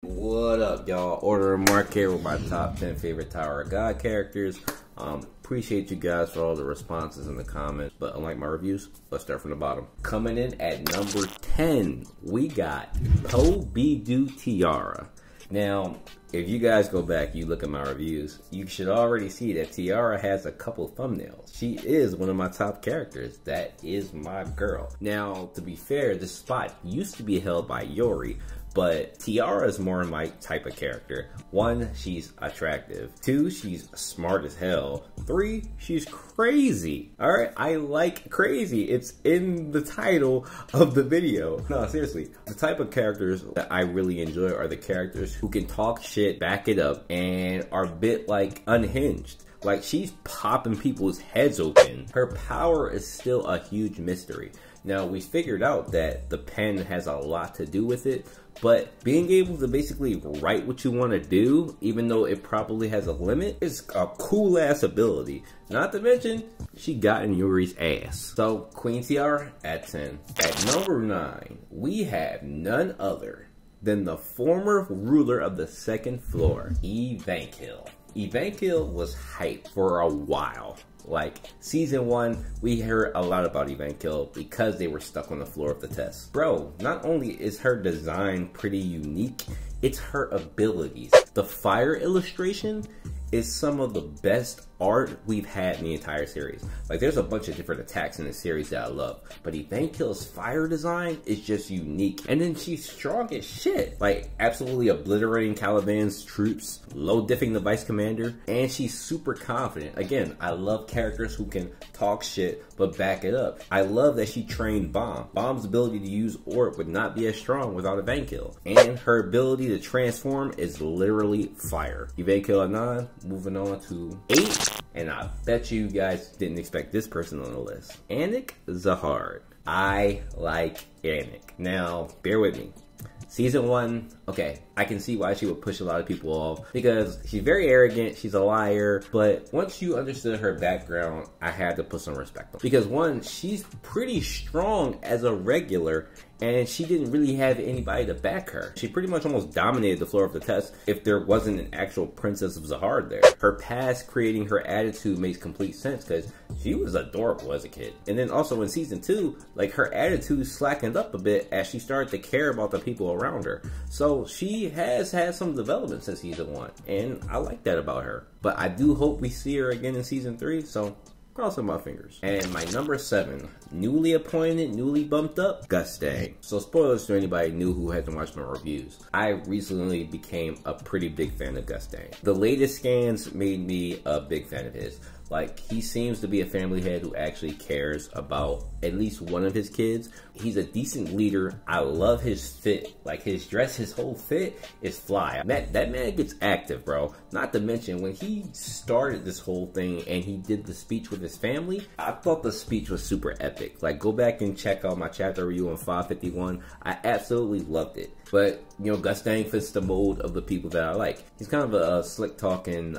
What up, y'all? Order and Mark here with my top 10 favorite Tower of God characters. Appreciate you guys for all the responses in the comments, but unlike my reviews, let's start from the bottom. Coming in at number 10, we got Poe Beedoo Tiara. Now, if you guys go back, you look at my reviews, you should already see that Tiara has a couple thumbnails. She is one of my top characters. That is my girl. Now, to be fair, this spot used to be held by Yori, but Tiara is more my type of character. 1, she's attractive. 2, she's smart as hell. 3, she's crazy. Alright, I like crazy. It's in the title of the video. No, seriously. The type of characters that I really enjoy are the characters who can talk shit, back it up, and are a bit like unhinged. Like, she's popping people's heads open. Her power is still a huge mystery. Now, we figured out that the pen has a lot to do with it, but being able to basically write what you want to do, even though it probably has a limit, is a cool ass ability. Not to mention, she got in Yuri's ass. So, Queen Tiara at 10. At number 9, we have none other than the former ruler of the second floor, Evankill. Evankill was hyped for a while. Like, season 1, we heard a lot about Evankill because they were stuck on the floor of the test. Bro, not only is her design pretty unique, it's her abilities. The fire illustration is some of the best art we've had in the entire series. Like, there's a bunch of different attacks in the series that I love, but Evankill's fire design is just unique. And then she's strong as shit. Like, absolutely obliterating Caliban's troops, low diffing the vice commander, and she's super confident. Again, I love characters who can talk shit, but back it up. I love that she trained Bomb. Bomb's ability to use orb would not be as strong without Evankill. And her ability to transform is literally fire. Evankill at 9, moving on to 8. And I bet you guys didn't expect this person on the list. Anik Zahard. I like Anik. Now, bear with me. Season 1, okay, I can see why she would push a lot of people off because she's very arrogant, she's a liar, but once you understood her background, I had to put some respect on her. Because 1, she's pretty strong as a regular, and she didn't really have anybody to back her. She pretty much almost dominated the floor of the test if there wasn't an actual Princess of Zahard there. Her past creating her attitude makes complete sense because she was adorable as a kid. And then also in season 2, like, her attitude slackened up a bit as she started to care about the people around her. So she has had some development since season 1, and I like that about her. But I do hope we see her again in season 3, so crossing my fingers. And my number 7, newly appointed, newly bumped up, Gustang. So spoilers to anybody new who hasn't watched my reviews. I recently became a pretty big fan of Gustang. The latest scans made me a big fan of his. Like, he seems to be a family head who actually cares about at least one of his kids. He's a decent leader. I love his fit. Like, his dress, his whole fit is fly. That man gets active, bro. Not to mention, when he started this whole thing and he did the speech with his family, I thought the speech was super epic. Like, go back and check out my chapter review on 551. I absolutely loved it. But, you know, Gustang fits the mold of the people that I like. He's kind of a slick talking,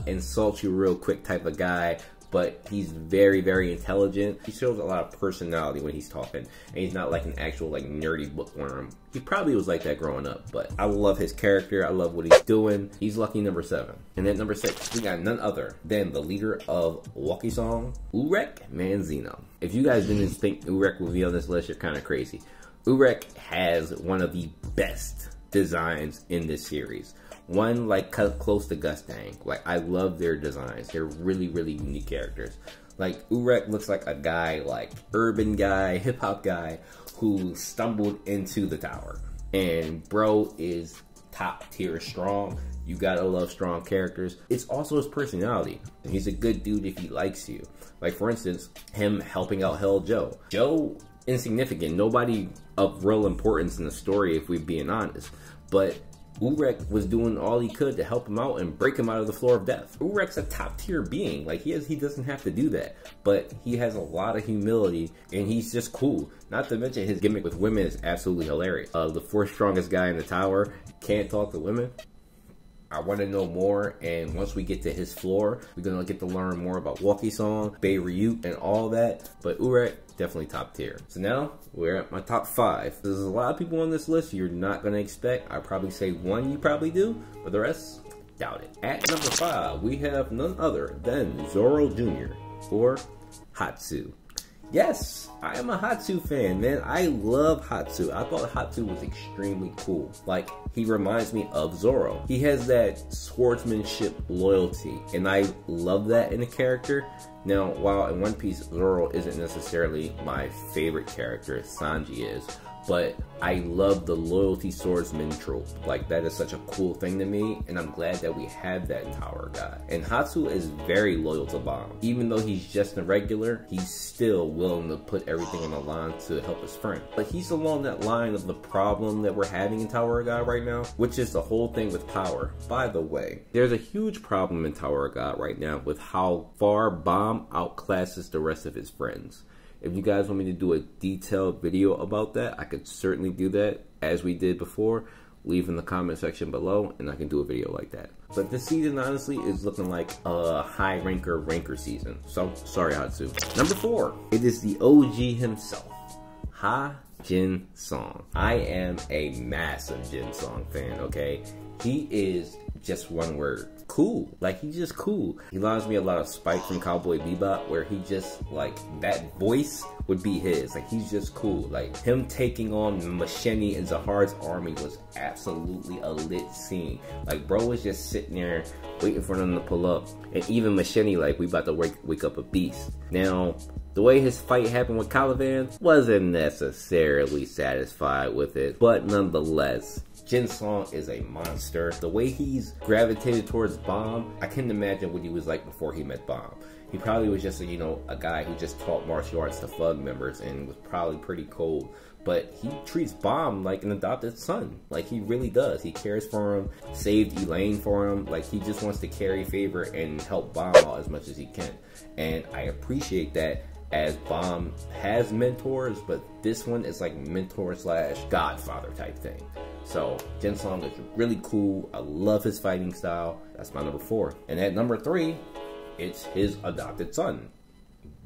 insult you real quick type of guy, but he's very, very intelligent. He shows a lot of personality when he's talking, and he's not like an actual like nerdy bookworm. He probably was like that growing up, but I love his character. I love what he's doing. He's lucky number 7. And then number 6, we got none other than the leader of Walkie Song, Urek Manzino. If you guys didn't think Urek would be on this list, you're kind of crazy. Urek has one of the best designs in this series. One, like, close to Gustang. Like, I love their designs. They're really, really unique characters. Like, Urek looks like a guy, like, urban guy, hip-hop guy, who stumbled into the tower. And bro is top tier strong. You gotta love strong characters. It's also his personality. He's a good dude if he likes you. Like, for instance, him helping out Hell Joe. Joe, insignificant. Nobody of real importance in the story, if we're being honest. But Urek was doing all he could to help him out and break him out of the floor of death. Urek's a top tier being. Like, he doesn't have to do that. But he has a lot of humility, and he's just cool. Not to mention his gimmick with women is absolutely hilarious. The 4th strongest guy in the tower can't talk to women. I want to know more, and once we get to his floor, we're going to get to learn more about Walkie Song, Beirut, and all that. But Urek, definitely top tier. So now, we're at my top 5. There's a lot of people on this list you're not going to expect. I'd probably say one you probably do, but the rest, doubt it. At number 5, we have none other than Zoro Jr. or Hatsu. Yes, I am a Hatsu fan, man. I love Hatsu. I thought Hatsu was extremely cool. Like, he reminds me of Zoro. He has that swordsmanship loyalty, and I love that in a character. Now, while in One Piece, Zoro isn't necessarily my favorite character, Sanji is, but I love the loyalty swordsman trope. Like, that is such a cool thing to me, and I'm glad that we have that in Tower of God. And Hatsu is very loyal to Bomb. Even though he's just a regular, he's still willing to put everything on the line to help his friend. But he's along that line of the problem that we're having in Tower of God right now, which is the whole thing with power. By the way, there's a huge problem in Tower of God right now with how far Bomb outclasses the rest of his friends. If you guys want me to do a detailed video about that, I could certainly do that as we did before. Leave in the comment section below and I can do a video like that. But this season honestly is looking like a high ranker season. So sorry Hatsu. Number 4, it is the OG himself, Jin Song. I am a massive Jin Song fan, okay? He is just one word, cool. Like, he's just cool. He reminds me a lot of Spike from Cowboy Bebop, where he just, like, that voice would be his. Like, he's just cool. Like, him taking on Machete and Zahar's army was absolutely a lit scene. Like, bro was just sitting there waiting for them to pull up. And even Machete, like, we about to wake up a beast. Now, the way his fight happened with Caliban, wasn't necessarily satisfied with it, but nonetheless, Jin Song is a monster. The way he's gravitated towards Bomb, I can't imagine what he was like before he met Bomb. He probably was just a guy who just taught martial arts to Thug members and was probably pretty cold. But he treats Bomb like an adopted son. Like, he really does. He cares for him, saved Elaine for him. Like, he just wants to carry favor and help Bomb out as much as he can. And I appreciate that, as Bomb has mentors, but this one is like mentor / godfather type thing. So Jin Song is really cool. I love his fighting style. That's my number 4. And at number 3, it's his adopted son,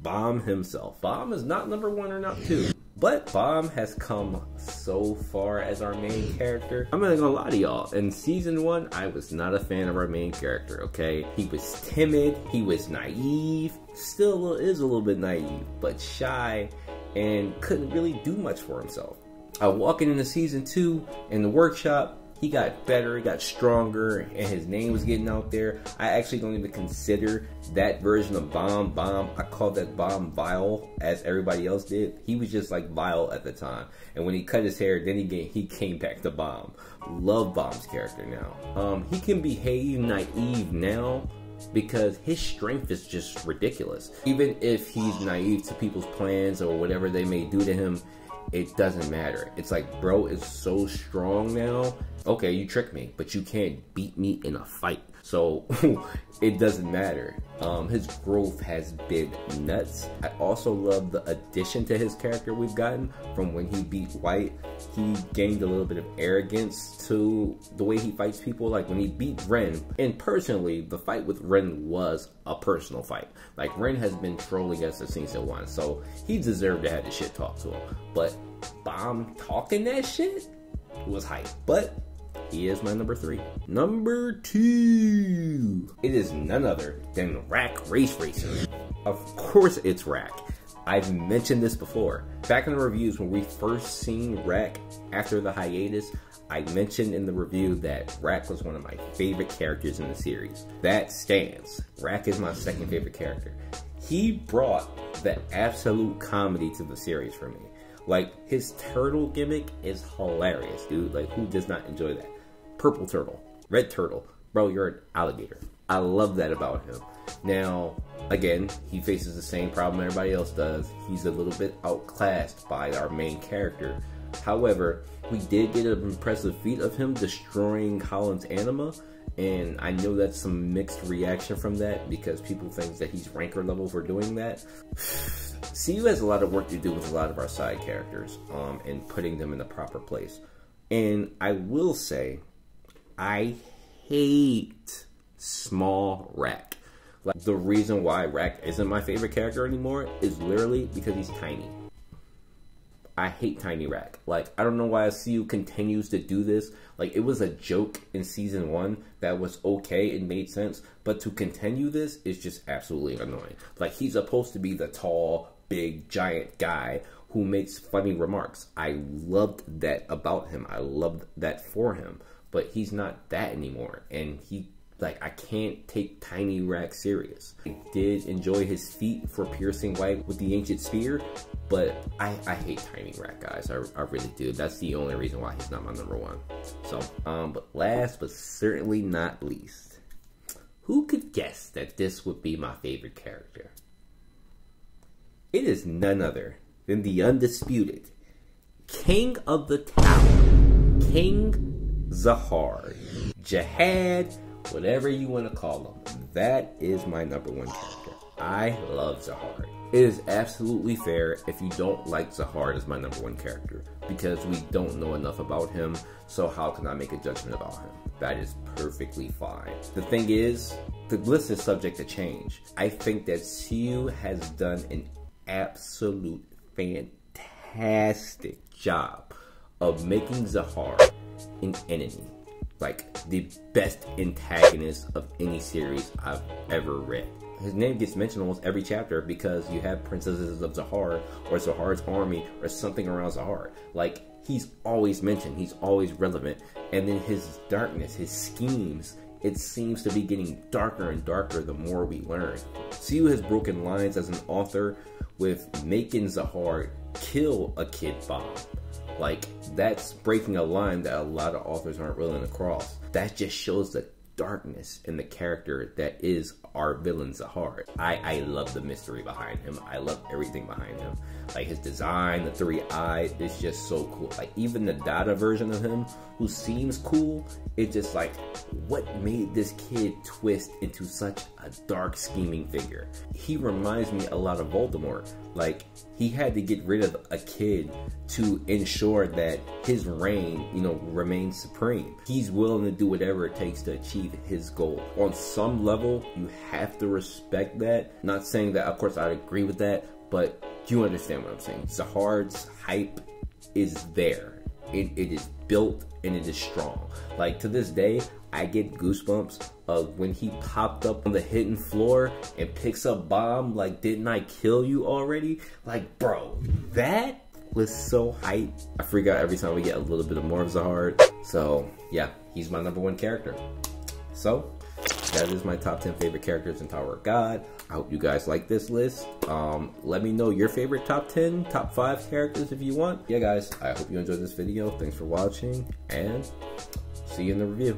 Bomb himself. Bomb is not number 1 or not 2. But Bomb has come so far as our main character. I'm not gonna lie to y'all. In season 1, I was not a fan of our main character, okay? He was timid, he was naive, still is a little bit naive, but shy, and couldn't really do much for himself. Walking into season 2 in the workshop, he got better, he got stronger, and his name was getting out there. I actually don't even consider that version of Bomb. I called that Bomb vile, as everybody else did. He was just like vile at the time. And when he cut his hair, then he came back to Bomb. Love Bomb's character now. He can behave naive now because his strength is just ridiculous. Even if he's naive to people's plans or whatever they may do to him, it doesn't matter. It's like, bro is so strong now. Okay, you tricked me, but you can't beat me in a fight. So it doesn't matter. His growth has been nuts. I also love the addition to his character we've gotten from when he beat White. He gained a little bit of arrogance to the way he fights people. Like when he beat Ren, and personally, the fight with Ren was a personal fight. Like, Ren has been trolling us since season 1, so he deserved to have the shit talk to him. But Bomb talking that shit was hype. But he is my number 3. Number 2. It is none other than Rack Race Racer. Of course it's Rack. I've mentioned this before. Back in the reviews when we first seen Rack after the hiatus, I mentioned in the review that Rack was one of my favorite characters in the series. That stands. Rack is my second favorite character. He brought the absolute comedy to the series for me. Like, his turtle gimmick is hilarious, dude. Like, who does not enjoy that? Purple turtle, red turtle. Bro, you're an alligator. I love that about him. Now, again, he faces the same problem everybody else does. He's a little bit outclassed by our main character. However, we did get an impressive feat of him destroying Holland's anima. And I know that's some mixed reaction from that because people think that he's ranker level for doing that. CU has a lot of work to do with a lot of our side characters and putting them in the proper place. And I will say, I hate small Rack. Like, the reason why Rack isn't my favorite character anymore is literally because he's tiny. I hate Tiny Rack. Like, I don't know why SCU continues to do this. Like, it was a joke in season 1 that was okay, it made sense, but to continue this is just absolutely annoying. Like, he's supposed to be the tall, big, giant guy who makes funny remarks. I loved that about him. I loved that for him, but he's not that anymore, and I can't take Tiny Rack serious. I did enjoy his feat for piercing White with the Ancient Spear, but I hate Tiny Rack, guys. I really do. That's the only reason why he's not my number 1. So, but last but certainly not least, who could guess that this would be my favorite character? It is none other than the undisputed King of the Tower, King Zahard, Jihad, whatever you want to call him. That is my number 1 character. I love Zahard. It is absolutely fair if you don't like Zahard as my number 1 character, because we don't know enough about him, so how can I make a judgment about him? That is perfectly fine. The thing is, the list is subject to change. I think that CU has done an absolute fantastic job of making Zahard an enemy. Like, the best antagonist of any series I've ever read. His name gets mentioned almost every chapter because you have Princesses of Zahard or Zahard's army or something around Zahard. Like, he's always mentioned, he's always relevant. And then his darkness, his schemes, it seems to be getting darker and darker the more we learn. CU has broken lines as an author with making Zahard kill a kid bomb. Like, that's breaking a line that a lot of authors aren't willing to cross. That just shows the darkness in the character that is our villain Zahard. I love the mystery behind him. I love everything behind him. Like, his design, the 3 eyes, it's just so cool. Like, even the Dada version of him, who seems cool, it's just like, what made this kid twist into such a dark, scheming figure? He reminds me a lot of Voldemort. Like, he had to get rid of a kid to ensure that his reign, remains supreme. He's willing to do whatever it takes to achieve his goal. On some level, you have to respect that. Not saying that, of course, I'd agree with that, but you understand what I'm saying. Zahard's hype is there. It is built and it is strong. Like, to this day, I get goosebumps of when he popped up on the hidden floor and picks up Bomb. Like, didn't I kill you already? Like, bro, that was so hype. I freak out every time we get a little bit more of Zahard. So yeah, he's my number 1 character. So that is my top 10 favorite characters in Tower of God. I hope you guys like this list. Let me know your favorite top 10, top 5 characters if you want. Yeah, guys, I hope you enjoyed this video. Thanks for watching, and see you in the review.